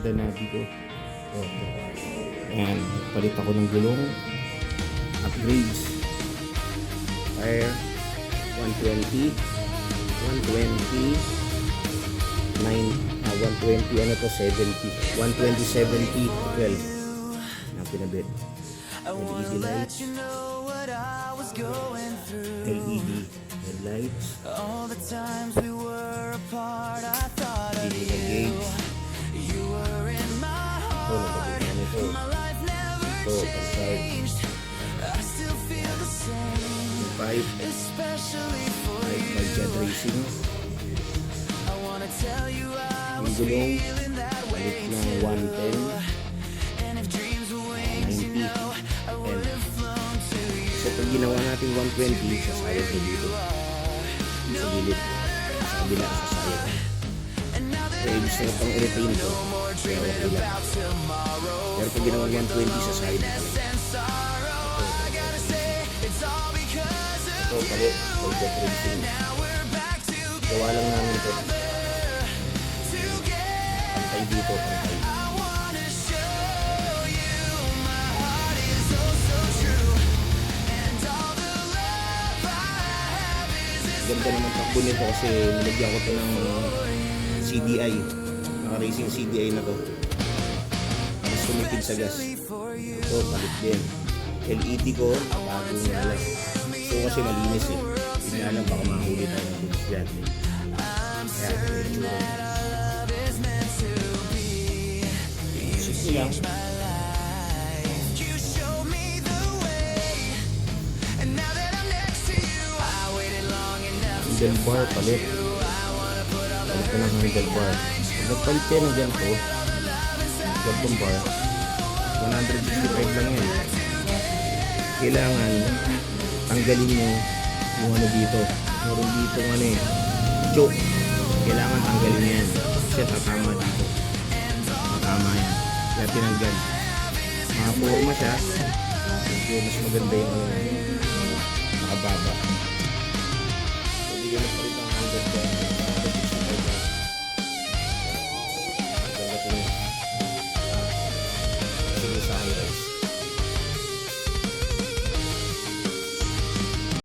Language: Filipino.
Honda Navi ko. And palit ako ng gulong. Upgrades. Tire 120 ano to, 70 120 70 12 na pinabit. LED lights, LED headlights, LED na gauge. Ito, nabagyan ito. Ito, pang-start. Yung pipe jet racing. Yung gulong balik ng 110 90 so pag ginawa natin 120 sasayad na dito sa gilid, sa kabila sasayad. Kaya ibig na pang i-retain ko kaya okay lang, pero pag ginawa 120 sasayad na ito palit for jet racing. Gawa lang namin ito pantay dito, pantay. Ganda naman takbo nito kasi nilagyan ko ito ng CDI, naka-racing CDI na to, mas tumitid sa gas. Ito palit din. LED ko bagong alas, so kasi malinis eh, hindi na alam baka mahuli tayo ng bulis dyan eh. Kaya medyo lang. Handlebar palit. Palit ko ng handlebar. Nagpalit kayo ng ganito, gantong bar, 165 lang yan. Kailangan tanggalin nyo yung ano dito. Meron dito ano eh, choke. Kailangan tanggalin yan kasi tatama dito. Tatama yan. Kaya tinanggal. Makaporma siya. Medyo mas maganda yung nakababa. So, hindi ko na palit ang handlebar.